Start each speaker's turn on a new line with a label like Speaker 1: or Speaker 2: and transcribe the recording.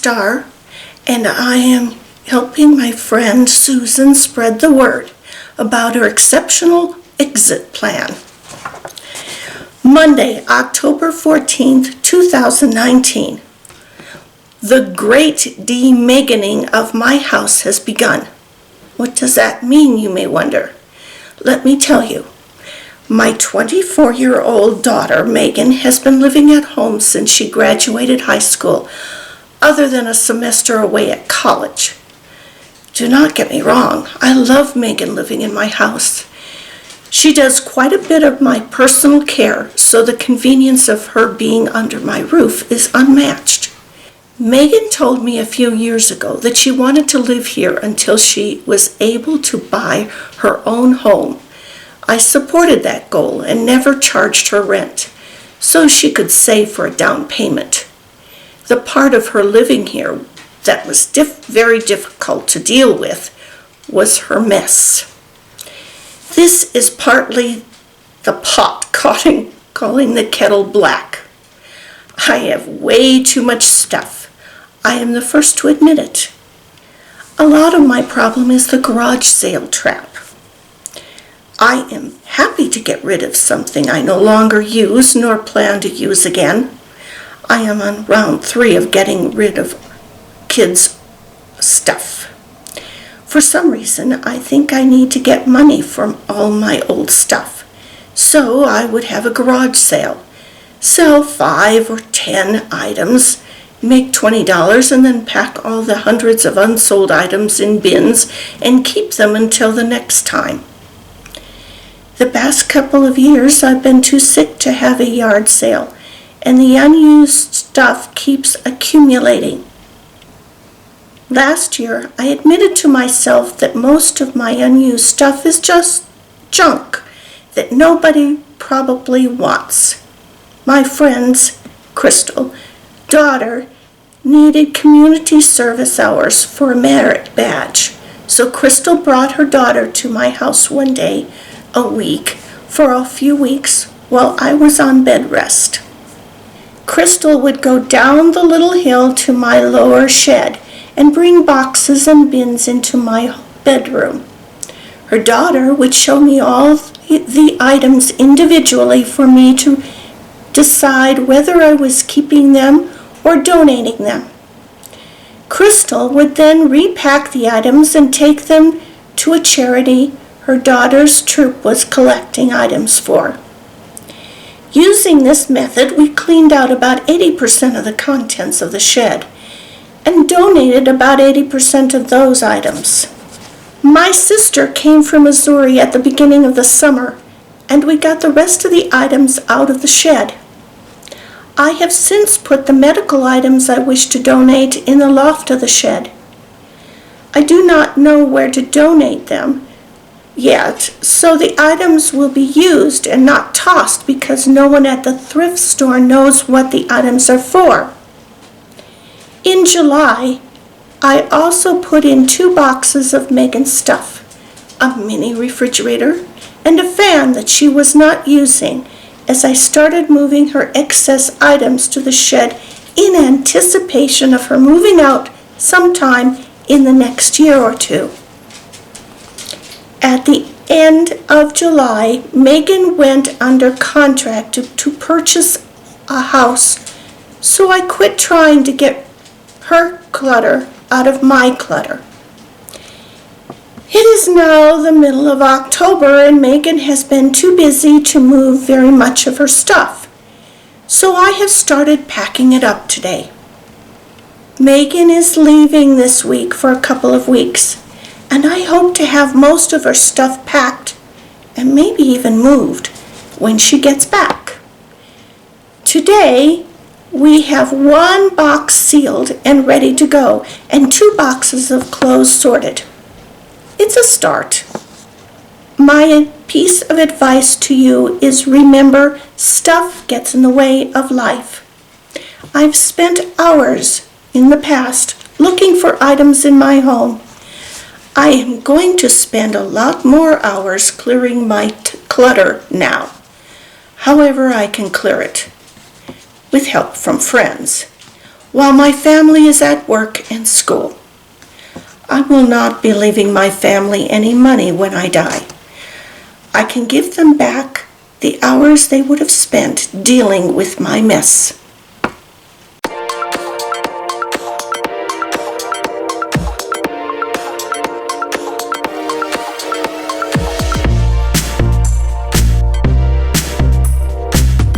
Speaker 1: Star, and I am helping my friend Susan spread the word about her exceptional exit plan. Monday, October 14th, 2019. The great de-Meganing of my house has begun. What does that mean, you may wonder? Let me tell you. My 24-year-old daughter, Megan, has been living at home since she graduated high school, other than a semester away at college. Do not get me wrong, I love Megan living in my house. She does quite a bit of my personal care, so the convenience of her being under my roof is unmatched. Megan told me a few years ago that she wanted to live here until she was able to buy her own home. I supported that goal and never charged her rent, so she could save for a down payment. The part of her living here that was very difficult to deal with was her mess. This is partly the pot calling the kettle black. I have way too much stuff. I am the first to admit it. A lot of my problem is the garage sale trap. I am happy to get rid of something I no longer use nor plan to use again. I am on round 3 of getting rid of kids' stuff. For some reason, I think I need to get money from all my old stuff. So I would have a garage sale. Sell 5 or 10 items, make $20, and then pack all the hundreds of unsold items in bins and keep them until the next time. The past couple of years, I've been too sick to have a yard sale, and the unused stuff keeps accumulating. Last year, I admitted to myself that most of my unused stuff is just junk that nobody probably wants. My friend's, Crystal, daughter needed community service hours for a merit badge, so Crystal brought her daughter to my house one day a week for a few weeks while I was on bed rest. Crystal would go down the little hill to my lower shed and bring boxes and bins into my bedroom. Her daughter would show me all the items individually for me to decide whether I was keeping them or donating them. Crystal would then repack the items and take them to a charity her daughter's troop was collecting items for. Using this method, we cleaned out about 80% of the contents of the shed and donated about 80% of those items. My sister came from Missouri at the beginning of the summer, and we got the rest of the items out of the shed. I have since put the medical items I wish to donate in the loft of the shed. I do not know where to donate them yet, so the items will be used and not tossed because no one at the thrift store knows what the items are for. In July, I also put in 2 boxes of Megan's stuff, a mini refrigerator, and a fan that she was not using, as I started moving her excess items to the shed in anticipation of her moving out sometime in the next year or 2. At the end of July, Megan went under contract to purchase a house, so I quit trying to get her clutter out of my clutter. It is now the middle of October, and Megan has been too busy to move very much of her stuff, so I have started packing it up today. Megan is leaving this week for a couple of weeks, and I hope to have most of her stuff packed and maybe even moved when she gets back. Today, we have 1 box sealed and ready to go, and 2 boxes of clothes sorted. It's a start. My piece of advice to you is remember, stuff gets in the way of life. I've spent hours in the past looking for items in my home. I am going to spend a lot more hours clearing my clutter now. However I can clear it, with help from friends. while my family is at work and school. I will not be leaving my family any money when I die. I can give them back the hours they would have spent dealing with my mess.